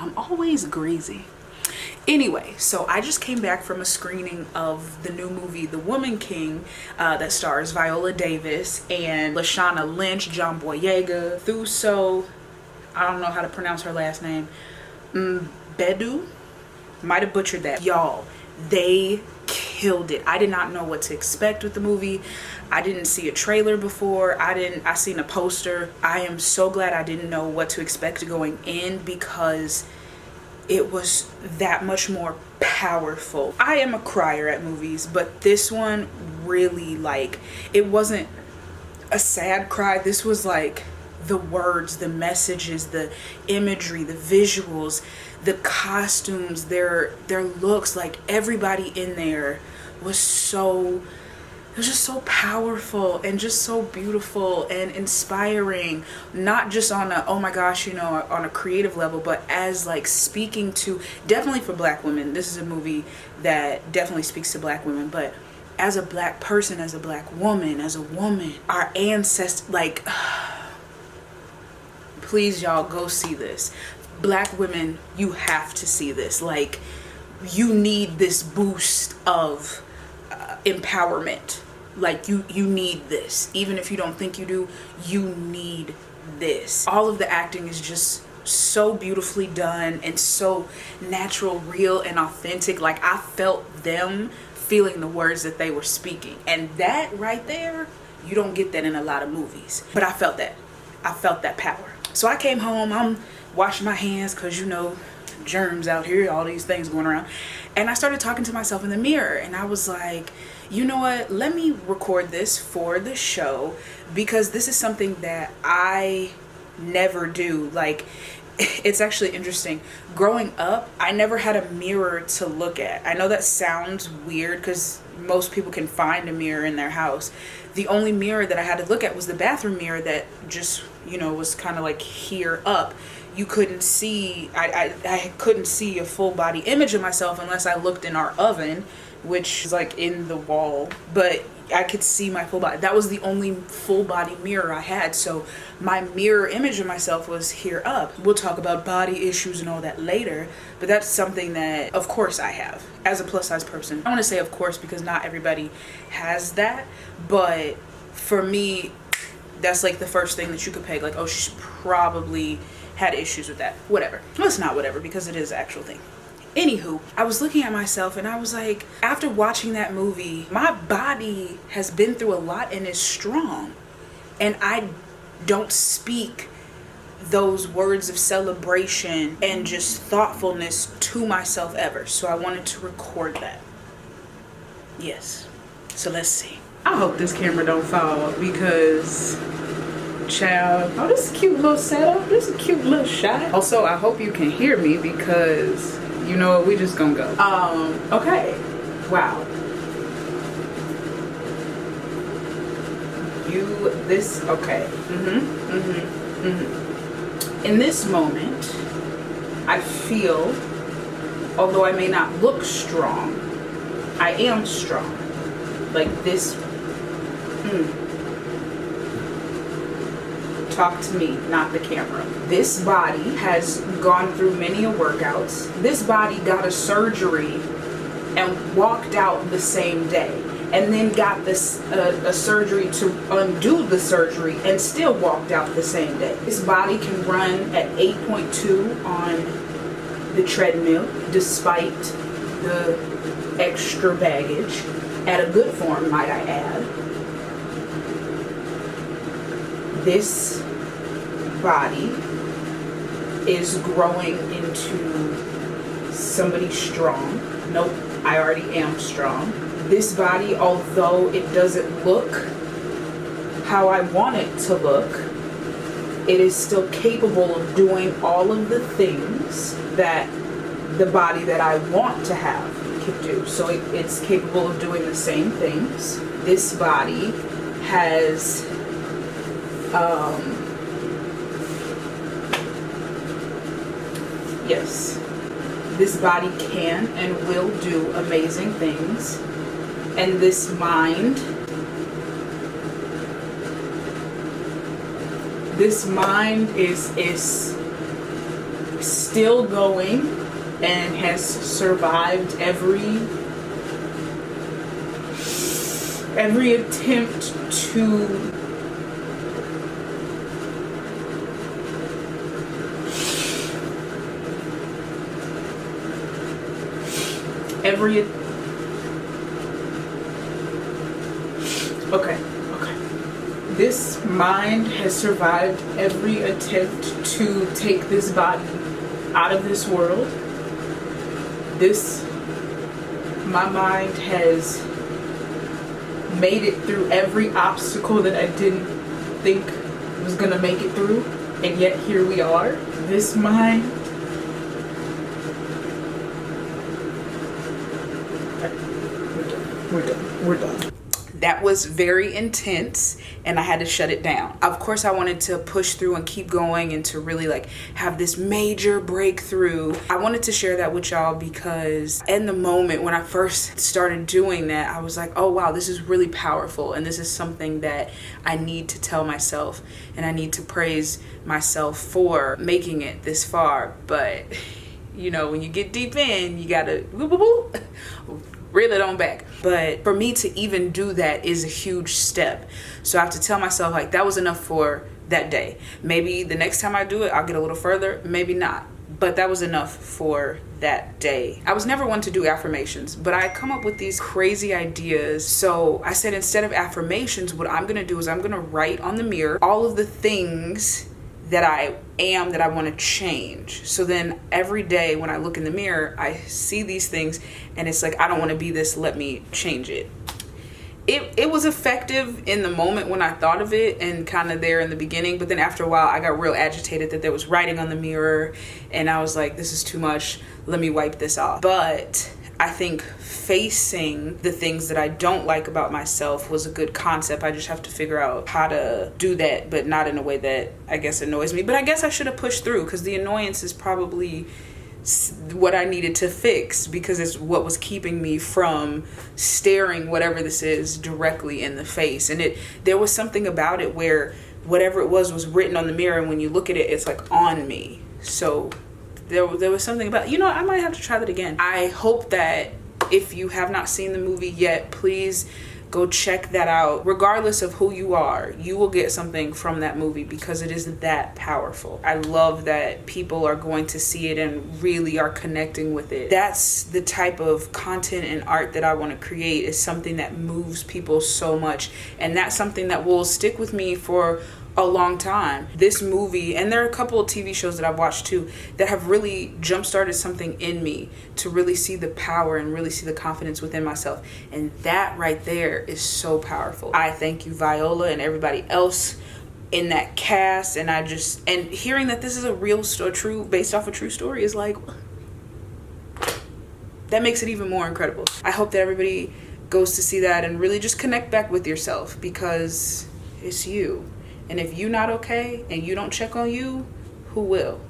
I'm always greasy. Anyway, so I just came back from a screening of the new movie The Woman King that stars Viola Davis and Lashana Lynch, John Boyega, Thuso, I don't know how to pronounce her last name, Bedu, might have butchered that. Y'all, they killed it. I did not know what to expect with the movie. I didn't see a trailer before. I seen a poster. I am so glad I didn't know what to expect going in because it was that much more powerful. I am a crier at movies, but this one really, like, it wasn't a sad cry. This was like the words, the messages, the imagery, the visuals, the costumes, their looks, like everybody in there was so, it was just so powerful and just so beautiful and inspiring, not just on a, oh my gosh, you know, on a creative level, but as like speaking to, definitely for Black women. This is a movie that definitely speaks to Black women, but as a Black person, as a Black woman, as a woman, our ancestors, like, please y'all go see this. Black women, you have to see this. Like, you need this boost of empowerment. Like, you need this. Even if you don't think you do, you need this. All of the acting is just so beautifully done and so natural, real, and authentic. Like, I felt them feeling the words that they were speaking, and that right there, you don't get that in a lot of movies, but I felt that. I felt that power. So I came home, I'm washing my hands because, you know, germs out here, all these things going around, and I started talking to myself in the mirror, and I was like, you know what, let me record this for the show because this is something that I never do. Like, it's actually interesting. Growing up, I never had a mirror to look at. I know that sounds weird because most people can find a mirror in their house. The only mirror that I had to look at was the bathroom mirror that just, you know, was kind of like here up. You couldn't see, I couldn't see a full body image of myself unless I looked in our oven, which is like in the wall, but I could see my full body. That was the only full body mirror I had. So my mirror image of myself was here up. We'll talk about body issues and all that later, but that's something that of course I have as a plus size person. I want to say of course because not everybody has that, but for me, that's like the first thing that you could peg, like, oh, she probably had issues with that. Whatever. Well, it's not whatever because it is an actual thing. Anywho, I was looking at myself and I was like, after watching that movie, my body has been through a lot and is strong. And I don't speak those words of celebration and just thoughtfulness to myself ever. So I wanted to record that. Yes. So let's see. I hope this camera don't fall because, child, oh, this is a cute little setup. This is a cute little shot. Also, I hope you can hear me because, you know what, we just gonna go. Okay. Wow. Okay. In this moment, I feel, although I may not look strong, I am strong. Like this, talk to me, not the camera. This body has gone through many workouts. This body got a surgery and walked out the same day, and then got this a surgery to undo the surgery and still walked out the same day. This body can run at 8.2 on the treadmill despite the extra baggage, at a good form, might I add. This body is growing into somebody strong. Nope, I already am strong. This body, although it doesn't look how I want it to look, it is still capable of doing all of the things that the body that I want to have can do. So it's capable of doing the same things. This body has yes, this body can and will do amazing things. And this mind is still going and has survived every attempt to this mind has survived every attempt to take this body out of this world. My mind has made it through every obstacle that I didn't think was gonna make it through, and yet here we are. This mind we're done. That was very intense, and I had to shut it down. Of course, I wanted to push through and keep going and to really like have this major breakthrough. I wanted to share that with y'all because in the moment when I first started doing that, I was like, oh wow, this is really powerful, and this is something that I need to tell myself, and I need to praise myself for making it this far. But you know, when you get deep in, you gotta reel it on back. But for me to even do that is a huge step. So I have to tell myself, like, that was enough for that day. Maybe the next time I do it, I'll get a little further, maybe not. But that was enough for that day. I was never one to do affirmations, but I come up with these crazy ideas. So I said, instead of affirmations, what I'm gonna do is I'm gonna write on the mirror all of the things that I am that I want to change. So then every day when I look in the mirror, I see these things and it's like, I don't want to be this, let me change it. It was effective in the moment when I thought of it and kind of there in the beginning, but then after a while I got real agitated that there was writing on the mirror and I was like, this is too much, let me wipe this off. But I think facing the things that I don't like about myself was a good concept. I just have to figure out how to do that, but not in a way that I guess annoys me. But I guess I should have pushed through, because the annoyance is probably what I needed to fix, because it's what was keeping me from staring whatever this is directly in the face. And there was something about it where whatever it was written on the mirror, and when you look at it, it's like on me. So there was something about, you know, I might have to try that again. I hope that if you have not seen the movie yet, please go check that out. Regardless of who you are, you will get something from that movie because it is that powerful. I love that people are going to see it and really are connecting with it. That's the type of content and art that I want to create, is something that moves people so much. And that's something that will stick with me for a long time. This movie, and there are a couple of TV shows that I've watched too, that have really jump-started something in me to really see the power and really see the confidence within myself. And that right there is so powerful. I thank you, Viola, and everybody else in that cast. And and hearing that this is a real story, based off a true story, is like, that makes it even more incredible. I hope that everybody goes to see that and really just connect back with yourself, because it's you. And if you're not okay and you don't check on you, who will?